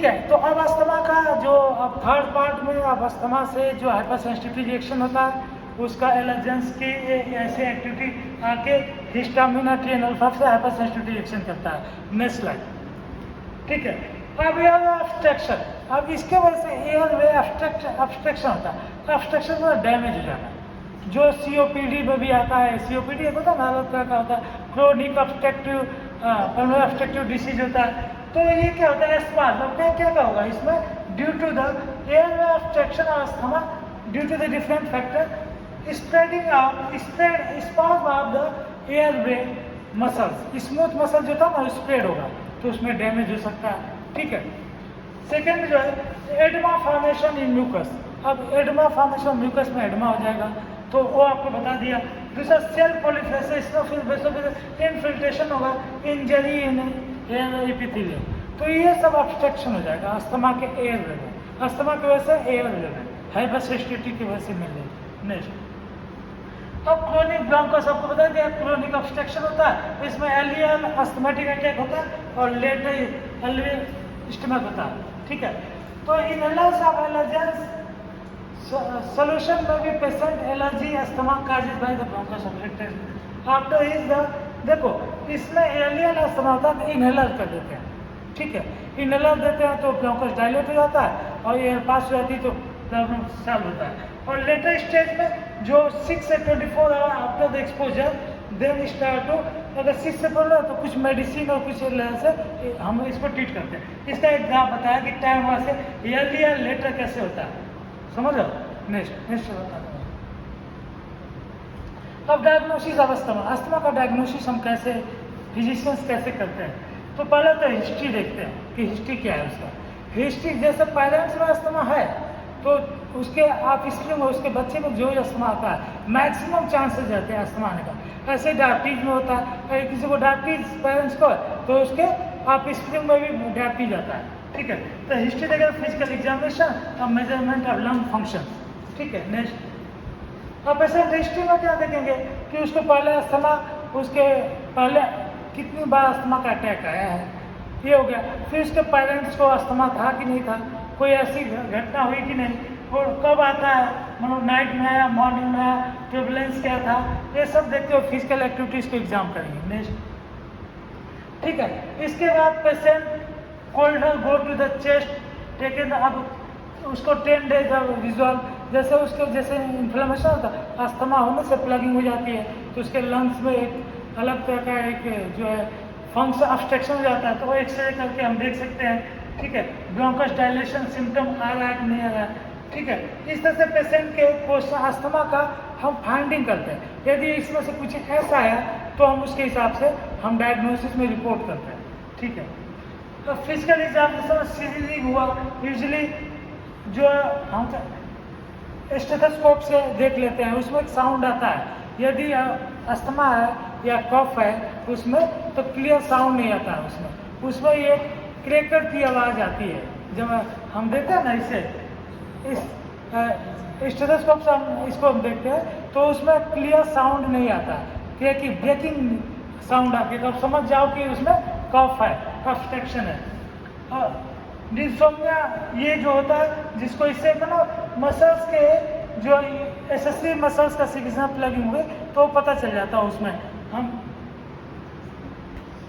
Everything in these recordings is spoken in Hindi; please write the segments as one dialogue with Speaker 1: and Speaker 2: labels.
Speaker 1: ठीक है, तो अब अस्थमा का जो अब थर्ड पार्ट में अब अस्थमा से जो हाइपर सेंसिटिविटी रिएक्शन होता है उसका एलर्जेंस की ऐसे एक्टिविटी आके हिस्टामिन और TNF अल्फा से हाइपर सेंसिटिविटी रिएक्शन करता है। Next slide. ठीक है, अब एयर ऑब्स्ट्रक्शन, अब इसके वजह से एयर वे ऑब्स्ट्रक्शन होता है, तो ऑब्स्ट्रक्शन में डैमेज हो जाता है, जो COPD में भी आता है। COPD एक होता है ना, अलग तरह का होता है, chronic obstructive pulmonary obstructive disease होता है। तो ये क्या होता है, एस्मा, तो क्या होगा इसमें, due to the airway obstruction और asthma due to the different factor spreading spasm of the airway muscles, smooth muscle जो था ना स्प्रेड होगा तो उसमें डैमेज हो सकता है। ठीक है, सेकेंड जो है एडमा फॉर्मेशन इन म्यूकस, अब एडमा फॉर्मेशन म्यूकस में एडमा हो जाएगा तो वो आपको बता दिया। दूसरा सेल प्रोलिफरेशन, फिर इनफिल्ट्रेशन होगा, इंजरी इन एपिथेलियम, तो ये सब ऑब्स्ट्रक्शन हो जाएगा अस्थमा के एयरवे में, अस्थमा की वजह से एयरवे में हाइपर सेंसिटिविटी की वजह से मिल रही। नेक्स्ट, अब क्रोनिक ब्रोंकोस आपको बता दिया, क्रोनिक ऑब्स्ट्रक्शन होता है, इसमें एलियल अस्थमेटिक अटैक होता है और लेटर एल्वियल स्टमक होता है। ठीक है, तो inhalers of allergens solution may be present allergy asthma caused by the bronchus obstructive after is the, देखो इसमें एलियल अस्थमा होता है तो इनहेलर कर देते हैं। ठीक है, इनहेलर देते हैं तो ब्रोंकस डायलेट हो जाता है और एयर पास हो जाती है तो प्रॉब्लम सॉल्व होता है। और लेटर स्टेज में जो 6 से 24 hour after the exposure then start to, अगर 6 से 12 तो कुछ मेडिसिन और कुछ से हम इसको ट्रीट करते हैं। इसका एक ग्राफ बताया कि टाइम वहाँ से ईयरली या लेटर कैसे होता है, समझ लो। नेक्स्ट बताता हूँ। अब डायग्नोसिस ऑफ अस्थमा, अस्थमा का डायग्नोसिस हम कैसे, फिजिशियंस कैसे करते हैं, तो पहले तो हिस्ट्री देखते हैं कि हिस्ट्री क्या है उसका। हिस्ट्री जैसे पेरेंट्स में अस्थमा है तो उसके आप स्त्री में उसके बच्चे में जो अस्थमा आता है मैक्सिमम चांसेस रहते हैं अस्थमा आने का। ऐसे डायबिटीज में होता है, अगर किसी को डायबिटीज पेरेंट्स को तो उसके आप स्त्री में भी डायबिटीज आता है। ठीक है, तो हिस्ट्री देखें, फिजिकल एग्जामिनेशन और मेजरमेंट ऑफ लंग फंक्शन। ठीक है, नेक्स्ट, अब ऐसे हिस्ट्री में क्या देखेंगे कि उसको पहले अस्थमा, उसके पहले कितनी बार अस्थमा का अटैक आया है, ये हो गया। फिर उसके पेरेंट्स को अस्थमा था कि नहीं था, कोई ऐसी घटना हुई कि नहीं, और कब आता है, मतलब नाइट में आया, मॉर्निंग में आया, प्रेवलेंस क्या था, ये सब देखते हुए फिजिकल एक्टिविटीज़ को एग्जाम करेंगे। नेक्स्ट, ठीक है, इसके बाद patient colder go to the chest taken, अब उसको 10 डेज रिजॉल्व, जैसे उसके जैसे इन्फ्लेमेशन होता है, अस्थमा होने से प्लगिंग हो जाती है तो उसके लंग्स में एक अलग तरह का एक जो है फंक्शन ऑब्स्ट्रक्शन हो जाता है, तो वो एक्सरे करके हम देख सकते हैं। ठीक है, ब्रोंकस डायलेशन सिम्टम आ रहा है कि नहीं आ रहा है। ठीक है, इस तरह से पेशेंट के क्वेश्चन अस्थमा का हम फाइंडिंग करते हैं, यदि इसमें से कुछ ऐसा है तो हम उसके हिसाब से हम डायग्नोसिस में रिपोर्ट करते हैं। ठीक है, तो फिजिकल एग्जामिनेशन सीरीजिंग हुआ, यूजली जो हम स्टेथोस्कोप से देख लेते हैं, उसमें एक साउंड आता है, यदि अस्थमा है या कफ है उसमें तो क्लियर साउंड नहीं आता है, उसमें ये क्रैकर की आवाज़ आती है। जब हम देखते हैं ना इसे, इस स्टेथोस्कोप से हम इसको हम देखते हैं तो उसमें क्लियर साउंड नहीं आता है, क्योंकि ब्रेकिंग साउंड आती है, तो आप समझ जाओ कि उसमें कफ है, ऑब्स्ट्रक्शन है। और डिस्सोमिया ये जो होता है जिसको इससे मसल्स के जो एसेसरी मसल्स का सिग्नल प्लगिंग हुए तो पता चल जाता है, उसमें हम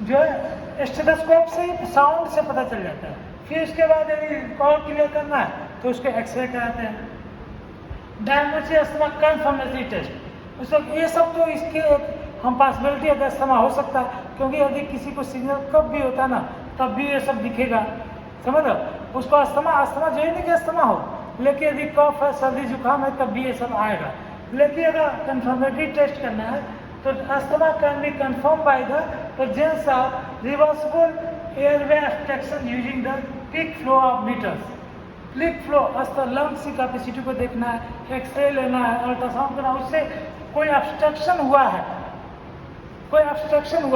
Speaker 1: जो है स्टेथोस्कोप से साउंड से पता चल जाता है। फिर उसके बाद यदि और क्लियर करना है तो उसको एक्सरे कराते हैं। डायग्नोसिस अस्थमा कंफर्मेटरी टेस्ट, उसको ये सब तो इसके हम पॉसिबिलिटी अगर अस्थमा हो सकता है, क्योंकि यदि किसी को सिग्नल कब भी होता है ना तब भी ये सब दिखेगा, समझ लो। उसको अस्थमा जो ही नहीं कि अस्थमा हो, लेकिन यदि कफ है, सर्दी जुकाम है तब भी ये सब आएगा। लेकिन अगर कंफर्मेटरी टेस्ट करना है तो asthma can be confirm by the presence of reversible airway obstruction using the peak flow of meters. Peak flow lungs की कैपेसिटी को देखना है, एक्सरे लेना है, अल्ट्रासाउंड करना, उससे कोई ऑब्स्ट्रक्शन हुआ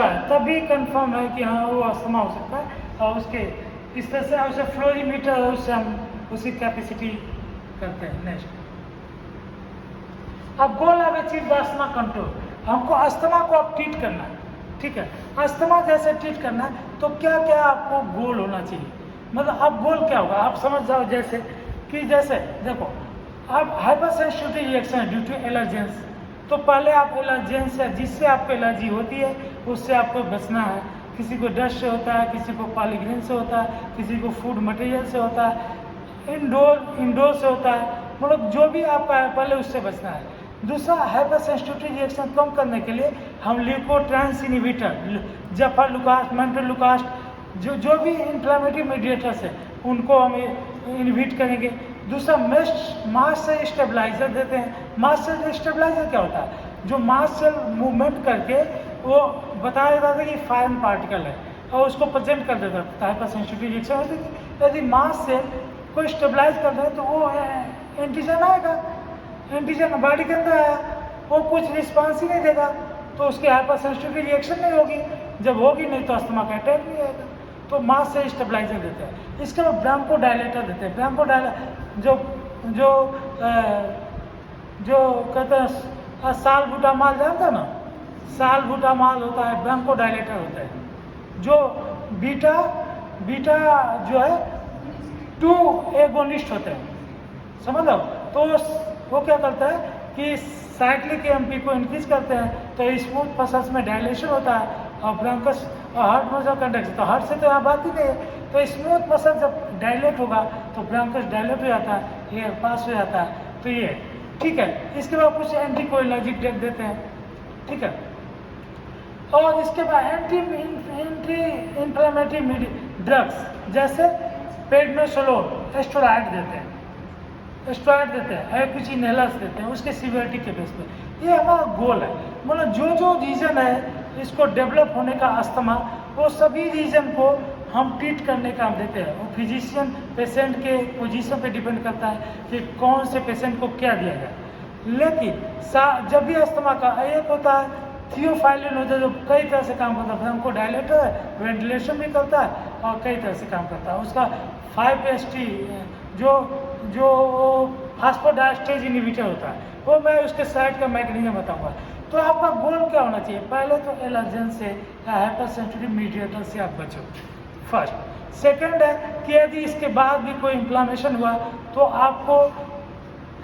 Speaker 1: है, तभी कंफर्म है कि हाँ वो अस्थमा हो सकता है। और उसके इस तरह से उसे फ्लोरीमीटर उससे हम उसकी कैपेसिटी करते हैं। नेक्स्ट, अब goal of achieve asthma control, हमको अस्थमा को अब ट्रीट करना है। ठीक है, अस्थमा जैसे ट्रीट करना है तो क्या क्या आपको गोल होना चाहिए, मतलब अब गोल क्या होगा आप समझ जाओ, जैसे कि जैसे देखो अब hyper sensitive reaction due to allergens, तो पहले आप एलर्जेंस है जिससे आपको एलर्जी होती है उससे आपको बचना है। किसी को डस्ट से होता है, किसी को पॉलीग्रेन से होता है, किसी को फूड मटेरियल से होता है, इंडोर से होता है, मतलब जो भी आपका है पहले उससे बचना है। दूसरा हाइपर सेंसिटिव रिएक्शन कम करने के लिए हम ल्यूकोट्रांस इनहिबिटर, जफरलुकास्ट, मेंटरलुकास्ट, जो भी इन्फ्लेमेटरी मीडिएटर्स है उनको हम इनहिबिट करेंगे। दूसरा मास से स्टेबलाइजर देते हैं। मास से स्टेबलाइजर क्या होता है, जो मास सेल मूवमेंट करके वो बताया जाता है कि फॉरेन पार्टिकल है और उसको प्रेजेंट कर देता है। हाइपर सेंसिटिव रिएक्शन होती है यदि मास सेल को स्टेबलाइज कर दे तो वो एंटीजन आएगा, एंटीजन बॉडी के अंदर आया, वो कुछ रिस्पॉन्स ही नहीं देगा तो उसकी हाइपर सेंसिटिव रिएक्शन नहीं होगी, जब होगी नहीं तो अस्थमा का अटैक नहीं आएगा। तो मास से स्टेबलाइजर देते हैं। इसके बाद ब्रांको डायलेटर देते हैं। ब्रांको डायलेटर जो जो जो कहते हैं सालबुटामॉल, जानते हैं ना, सालबुटामॉल होता है, ब्रांको डायलेटर होता है। जो बीटा जो है 2 एगोनिस्ट होते हैं, समझ लो। तो वो क्या करता है कि साइक्लिक एमपी को इंक्रीज करते हैं तो स्मूथ मसल्स में डायलेशन होता है और ब्रांकस और हार्ट मसल कंडक्शन, तो हार्ट से तो यहाँ बात ही नहीं है। तो स्मूथ मसल जब डायलेट होगा तो ब्रांकस डायलेट हो जाता है, एयर पास हो जाता है, तो ये ठीक है। इसके बाद कुछ एंटीकोलिनर्जिक ड्रग देते हैं, ठीक है। और इसके बाद एंटी इन्फ्लेमेटरी ड्रग्स जैसे प्रेडनिसोलोन, स्टेरॉइड देते हैं, स्टेरॉइड देते हैं, कुछ इनहेलर्स देते हैं उसके सीवियरिटी के बेस पे। ये हमारा गोल है, मतलब जो रीजन है इसको डेवलप होने का अस्थमा, वो सभी रीजन को हम ट्रीट करने का हम देते हैं। वो फिजिशियन पेशेंट के पोजीशन पे डिपेंड करता है कि कौन से पेशेंट को क्या दिया जाए। लेकिन जब भी अस्थमा का एक होता है थियोफाइलिन होता है जो कई तरह से काम करता है, हमको डायलेटर है, वेंटिलेशन भी करता है और कई तरह से काम करता है। उसका 5-HT जो फास्फोडाइस्टेज इनहिबिटर होता है, वो मैं उसके साइड का मैकेनिज्म बताऊंगा। तो आपका गोल क्या होना चाहिए, पहले तो एलर्जन से या हाइपर सेंसिटिव मीडिएटर से आप बचो, फर्स्ट। सेकंड है कि यदि इसके बाद भी कोई इन्फ्लामेशन हुआ तो आपको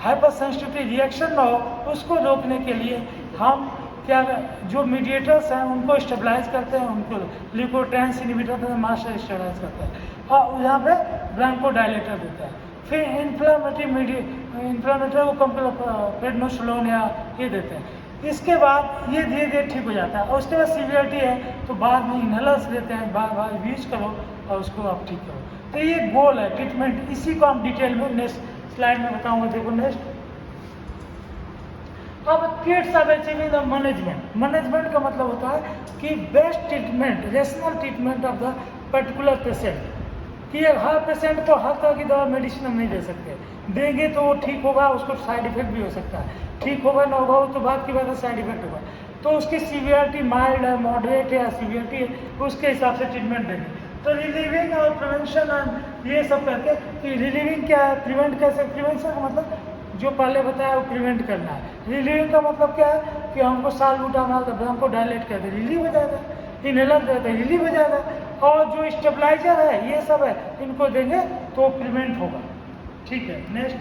Speaker 1: हाइपर सेंसिटिव रिएक्शन ना हो, उसको रोकने के लिए हम क्या जो मीडिएटर्स हैं उनको स्टेबलाइज करते हैं, उनको ल्यूकोट्रांस इनहिबिटर देते हैं, मास से स्टेबलाइज करते हैं और यहाँ पे ब्रांको डायलेटर देता है। फिर इन्फ्लामेटरी को प्रेडनिसोलोन या ये देते हैं। इसके बाद ये धीरे धीरे ठीक हो जाता है और उसके बाद सीवियरिटी है तो बाद में इनहेलर्स देते हैं, बार यूज करो और उसको आप ठीक करो। तो ये गोल है ट्रीटमेंट, इसी को हम डिटेल में नेक्स्ट स्लाइड में बताऊंगा। देखो नेक्स्ट, अब kids of achieving the management का मतलब होता है कि best treatment, rational treatment of the particular patient, कि हर पेशेंट को हर तरह की दवा मेडिसिन हम नहीं दे सकते, देंगे तो वो ठीक होगा, उसको साइड इफेक्ट भी हो सकता है, ठीक होगा ना होगा तो बात की बात है, साइड इफेक्ट होगा। तो उसकी सीवियरिटी माइल्ड है, मॉडरेट है या सीवियरिटी है, उसके हिसाब से ट्रीटमेंट देंगे। तो रिलीविंग और प्रिवेंशन और ये सब करके, कि रिलीविंग क्या है, प्रिवेंट कैसे, प्रिवेंशन का मतलब जो पहले बताया वो प्रिवेंट करना है। रिलीविंग का मतलब क्या है कि हमको सालबुटामॉल का हमको डायलेट करके रिलीव हो जाएगा, इनहेलर देते हैं रिलीव हो जाएगा, और जो स्टेबलाइजर है ये सब है इनको देंगे तो प्रिवेंट होगा, ठीक है। नेक्स्ट,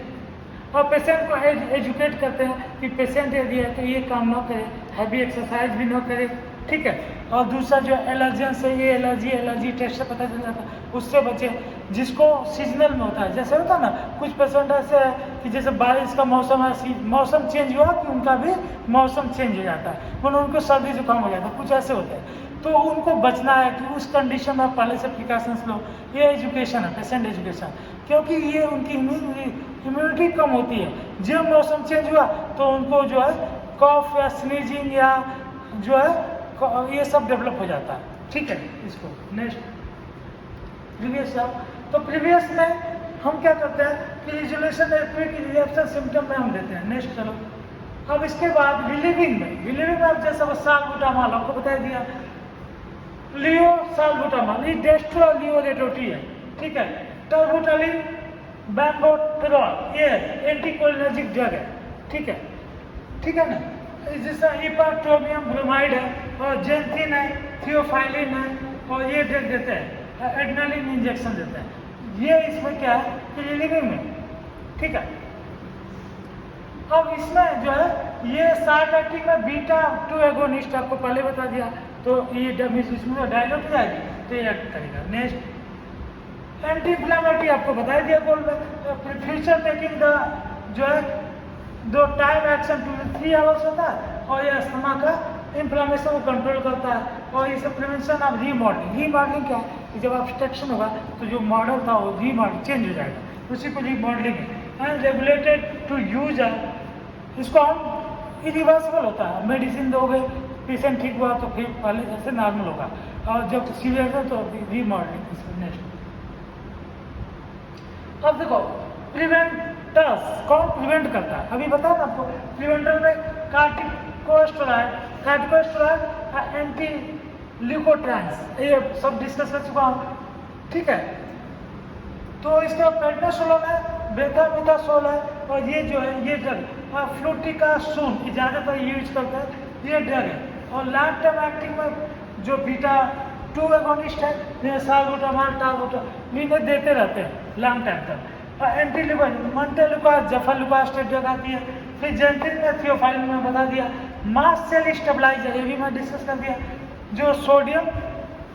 Speaker 1: और पेशेंट को एजुकेट करते हैं कि पेशेंट यदि है तो ये काम ना करे, हैवी एक्सरसाइज भी ना करे, ठीक है। और दूसरा जो एलर्जेंस है, ये एलर्जी टेस्ट से पता चल जाता है, उससे बचे। जिसको सीजनल में होता है, जैसे होता है ना कुछ पेशेंट ऐसे है कि जैसे बारिश का मौसम है, मौसम चेंज हुआ कि उनका भी मौसम चेंज हो जाता है, मतलब उनको सर्दी जुकाम हो जाता है, कुछ ऐसे होते हैं। तो उनको बचना है कि उस कंडीशन में पहले से प्रिकॉशंस लो। ये एजुकेशन है, पेशेंट एजुकेशन, क्योंकि ये उनकी इम्यूनिटी कम होती है। जब मौसम चेंज हुआ तो उनको जो है कॉफ या स्नीजिंग या जो है ये सब डेवलप हो जाता है, ठीक है। इसको नेक्स्ट प्रीवियस, तो प्रीवियस में हम क्या करते हैं कि इजोलेशन रिएक्शन सिम्टम में हम देते हैं। नेक्स्ट चलो, अब इसके बाद रिलीविंग में आप जैसे सालबुटामॉल आपको बता दिया, लियो सालबुटामॉल ये डेस्ट्रोलियोरेटोटी है, ठीक है। टर्बुटालिन, बैंगोटेरॉल ये एंटीकोलिनर्जिक ड्रग है, ठीक है ना। जैसा इपाटोमियम ब्रोमाइड है और जेंथिन है, थियोफाइलिन है, और ये ड्रग देते हैं, एड्रेनालिन इंजेक्शन देते हैं। ये इसमें क्या है कि रिलीविंग में, ठीक है। अब इसमें जो है ये शार्ट एक्टिंग में बीटा 2 एगोनिस्ट आपको पहले बता दिया, तो ये जब इसमें डायलॉग जाएगी तो ये एक्ट करेगा। नेक्स्ट एंटी इंफ्लेमेटरी आपको बता दिया गोल में, फ्यूचर मेकिंग द जो है दो टाइम एक्शन 2 से 3 आवर्स होता है, और ये अस्थमा का इन्फ्लेमेशन को कंट्रोल करता है, और इसे प्रिवेंशन ऑफ रीमॉडलिंग। रीमॉडलिंग क्या है कि जब ऑब्स्ट्रक्शन होगा तो जो मॉडल था वो रीमॉडल चेंज हो जाएगा, उसी को रीमॉडलिंग है। एंड रेगुलेटेड टू यूज इसको हम इरिवर्सिबल होता है, मेडिसिन दोगे पेशेंट ठीक हुआ तो फिर पहले जैसे नॉर्मल होगा, और जब सीवियर है तो रीमॉडलिंग। नेक्स्ट अब देखो प्रिवेंटर्स, कौन प्रिवेंट करता है, अभी बताया ना आपको। प्रिवेंटर में कार्टिकोस्टेरॉइड, कार्टिकोस्टेरॉइड एंटी ल्यूकोट्राइन्स, ये सब डिस्कस कर चुका हूँ, ठीक है। तो इसका पेडनासोलोन है, बेटामिथासोल है, और ये जो है ये ड्रग फ्लूटिकासून ये ज़्यादातर यूज करता है, ये ड्रग है। और लॉन्ग टर्म एक्टिंग में जो बीटा 2 एगोनिस्ट है, ये साल्बुटामॉल टालबुटामॉल इन्हें देते रहते हैं लॉन्ग टाइम तक। और एंटी मंटेलुका जफालुकास्टेट ड्रग आती है। फिर जेंटिन में थियोफाइलिन में बता दिया। मास्ट सेल स्टेबलाइजर, ये भी मैं डिस्कस कर दिया, जो सोडियम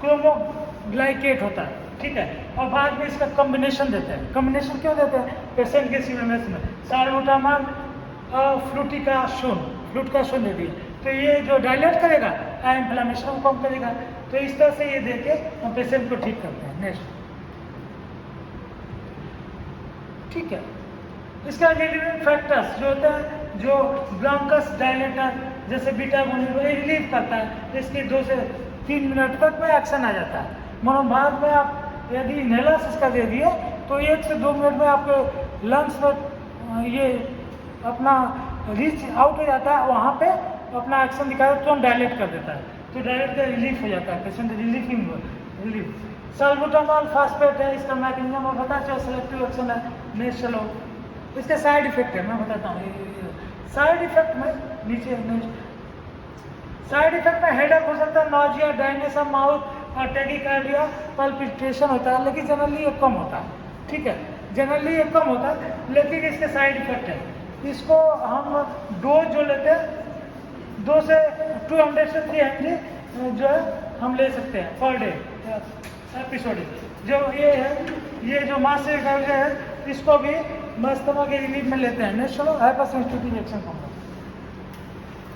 Speaker 1: क्रोमोग्लाइकेट होता है, ठीक है। और बाद में इसका कॉम्बिनेशन देते हैं। कॉम्बिनेशन क्यों देते हैं? पेशेंट के सीएमएस में साल्बुटामॉल फ्लूटिकासून दे दिए, तो ये जो डायलेट करेगा इन्फ्लेमेशन को कम करेगा। तो इस तरह से ये देके हम पेशेंट को ठीक करते हैं। नेक्स्ट, ठीक है। इसका रिलीविंग फैक्टर्स जो होता है, जो ब्रोंकस डायलेटर जैसे बीटा रिलीव करता है, इसके 2 से 3 मिनट तक में एक्शन आ जाता है। मनो बाद में आप यदि इनहेलर्स इसका दे दिए तो 1 से 2 मिनट में आपके लंग्स में ये अपना रीच आउट हो जाता है, वहाँ पे अपना एक्शन दिखाता है, तुरंत डायलेट कर देता है, तो डायलेट का रिलीफ हो जाता है, पेशेंट रिलीफ। साल्बुटामॉल फास्फेट है, इसका मैकेनिज्म और पता चलो, सेलेक्टिव एक्शन है। नेक्स्ट चलो, इसके साइड इफेक्ट है, मैं बताता हूँ। साइड इफेक्ट में नीचे नेक्स्ट साइड इफेक्ट में हेडेक हो सकता है, नॉजिया, ड्राइनेस ऑफ माउथ और टेकिकार्डिया, पल्पिटेशन होता है, लेकिन जनरली ये कम होता है, ठीक है। जनरली ये कम होता है, लेकिन इसके साइड इफेक्ट है। इसको हम डोज जो लेते हैं 2 से 200 से 300 जो है हम ले सकते हैं पर डे एपिसोडिक। जो ये है, ये जो मासिक है, इसको भी अस्थमा के रिलीफ में लेते हैं। नेक्स्ट चलो, हाइपरसेंसिटिव रिएक्शन को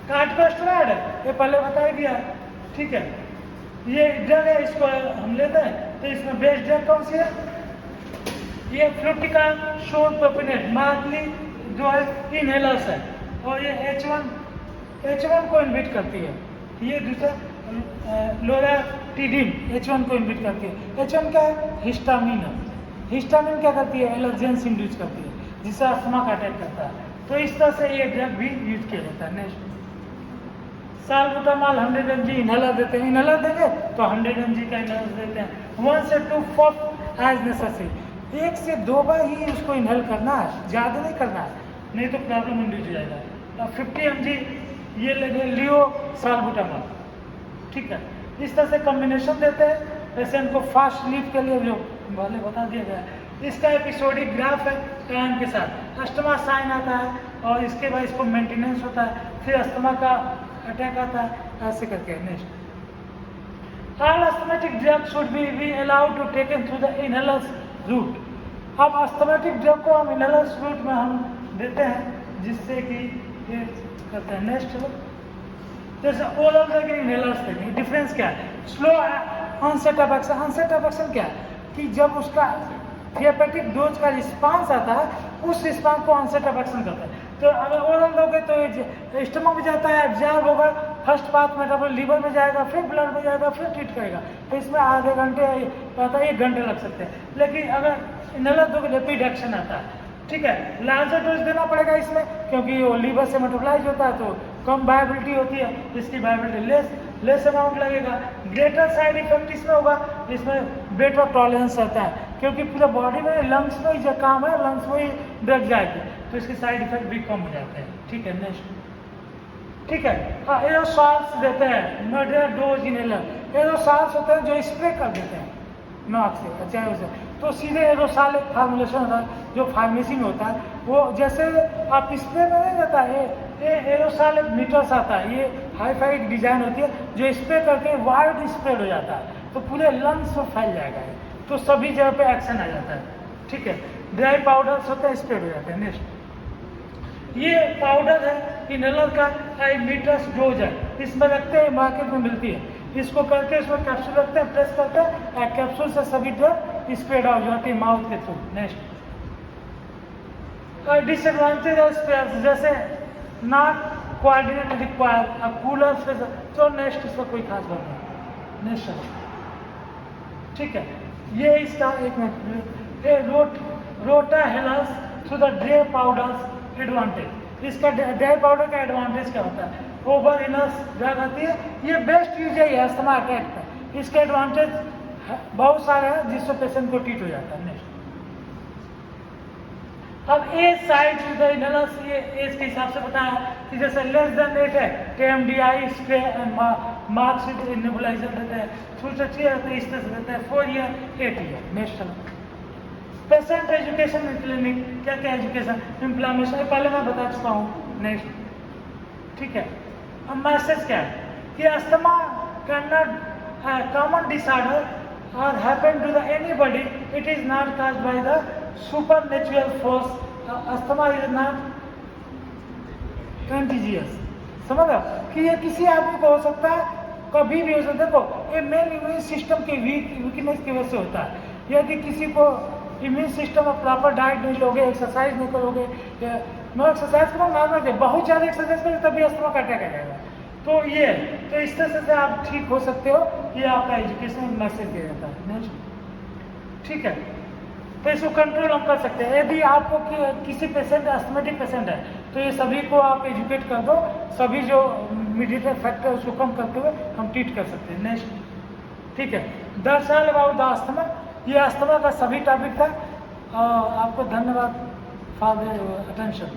Speaker 1: कार्टिकोस्टेरॉइड है, ये पहले बता ही दिया, ठीक है। ये ड्रग है, इसको हम लेते हैं, तो इसमें बेस्ट ड्रग कौन सी है? ये फ्लूटिकासून प्रोपिनेट मार्कली जो है इनहेलर्स है, और ये H1 को इनहिबिट करती है। ये दूसरा लोराटिडिन H1 को इनहिबिट करती है। H1 क्या है? हिस्टामिन है। हिस्टामिन क्या करती है? एलर्जेंस इंड्यूस करती है, जिससे अस्थमा का अटैक करता है। तो इस तरह से ये ड्रग भी यूज किया जाता है। नेक्स्ट, साल्बुटामॉल 100 mg इनहेलर देते हैं, इनहेलर देंगे तो 100 mg का इनहेलर देते हैं। 1 से 2 puff एज नेसेसरी, 1 से 2 बार ही उसको इनहेल करना है, ज़्यादा नहीं करना है, नहीं तो प्रॉब्लम इंड्यूस हो जाएगा। तो 50 mg ये लेंगे लियो साल्बुटामॉल, ठीक है। इस तरह से कॉम्बिनेशन देते हैं पेशेंट को फास्ट रिलीफ के लिए, जो पहले बता दिया गया है। इसका एपिसोडिक ग्राफ है टाइम के साथ, अस्थमा साइन आता है और इसके बाद इसको मेंटेनेंस होता है, फिर अस्थमा का अटैक आता है, ऐसे करके। Next, all asthmatic drug should be allowed to taken through the inhalers route. अब अस्थमेटिक ड्रग को हम इनहेलर्स रूट में हम देते हैं, जिससे कि ये करते हैं। नेक्स्ट चलो, जैसे ओरल देंगे, इनहेलर्स देंगे, डिफरेंस क्या है? Slow onset of action. Onset of action क्या है कि जब उसका थेरेपेटिक डोज का रिस्पांस आता है, उस रिस्पांस को ऑनसेट ऑफ एक्शन कहते हैं। तो अगर ओरल दोगे तो ये स्टमक में जाता है, एब्जॉर्ब होगा, फर्स्ट पाथ मेटाबॉलिज्म लीवर में जाएगा, फिर ब्लड में जाएगा, फिर ट्रीट करेगा, तो इसमें आधे घंटे पता 1 घंटे लग सकते हैं। लेकिन अगर इनहेलर दोगे रैपिड एक्शन आता है, ठीक है। लार्जर डोज देना पड़ेगा इसमें, क्योंकि वो लीवर से मेटाबॉलाइज होता है, तो कम वायबिलिटी होती है, इसकी वायबिलिटी लेस अमाउंट लगेगा। ग्रेटर साइड इफेक्ट इसमें होगा, इसमें बेटर टॉलरेंस रहता है, क्योंकि पूरा बॉडी में लंग्स में ही जो काम है, लंग्स में ही ड्रग जाएगी, तो इसके साइड इफेक्ट भी कम हो जाते हैं, ठीक है। नेक्स्ट, ठीक है। हाँ, एरोसॉल्स देते हैं, मॉडरेट डोज इनहेलर। एरोसॉल्स होते हैं जो स्प्रे कर देते हैं नाक से, अच्छा उसे, तो सीधे एरोसॉल एक फार्मूलेशन होता है जो फार्मेसी में होता है। वो जैसे आप स्प्रे में नहीं रहता है, ये एरोसॉल एक मीटर्स आता है, ये हाई फाई डिजाइन होती है जो स्प्रे करके वाइड स्प्रेड हो जाता है, तो पूरे लंग्स में फैल जाएगा ये, तो सभी जगह पे एक्शन आ जाता है। ठीक है, ड्राई पाउडर्स होते हैं, स्प्रेड हो जाते हैं। नेक्स्ट ये पाउडर है इनहेलर का, मीटर्स डोज है, इसमें रखते हैं, मार्केट में मिलती है। इसको करके इसमें कैप्सूल रखते हैं, प्रेस करते हैं, कैप्सूल से सभी ड्रग स्प्रेड आउट हो जाती है माउथ के through. Next disadvantage of sprayers, जैसे नॉट कोऑर्डिनेट रिक्वायर, कूलर से, तो नेक्स्ट इसका कोई खास बात नहीं। नेक्स्ट ठीक है, ये इसका एक minute rotahalers through the dry powders advantage. इसका ड्राई पाउडर का एडवांटेज क्या होता है, ओवर इनस ड्रग आती है, ये बेस्ट यूज है अस्थमा अटैक का। इसके एडवांटेज बहुत सारे हैं जिससे पेशेंट को ट्रीट हो जाता है। नेक्स्ट अब एज साइड इनहेलर्स, ये एज के हिसाब से बताया कि जैसे लेस देन 8 है तो एमडीआई स्प्रे मार्क्स नेबुलाइजर देते हैं, थ्रू 3 रहते हैं, इस तरह से देते हैं, 4 year 8 year. Next patient education clinic, क्या क्या एजुकेशन, इन्फ्लामेशन पहले मैं बता चुका हूँ। नेक्स्ट ठीक है, अब मैसेज क्या है कि asthma can not common disorder और happen to the anybody, it is not caused by the supernatural force. Asthma is not contagious, समझ रहे कि ये किसी आदमी को हो सकता है, कभी भी हो सकता है। देखो ये मेन इम्यून सिस्टम के वीकनेस की वजह से होता है। यदि किसी को इम्यून सिस्टम में प्रॉपर डाइट नहीं लोगे, एक्सरसाइज नहीं करोगे, मैं एक्सरसाइज करो नॉर्मल, बहुत ज़्यादा एक्सरसाइज करोगे तभी अस्थमा का अटैक आ जाएगा। तो ये तो इस तरह से आप ठीक हो सकते हो, ये आपका एजुकेशन मैसेज दिया जाता है। नेक्स्ट ठीक है, तो इसको कंट्रोल हम कर सकते हैं। यदि आपको किसी पेशेंट अस्थमेटिक पेशेंट है तो ये सभी को आप एजुकेट कर दो, सभी जो मीडिएटर फैक्टर है उसको कम करते हुए हम ट्रीट कर सकते हैं। नेक्स्ट ठीक है, 10 साल अबाउट द अस्थमा, ये अस्थमा का सभी टॉपिक था। आपको धन्यवाद फॉर द अटेंशन।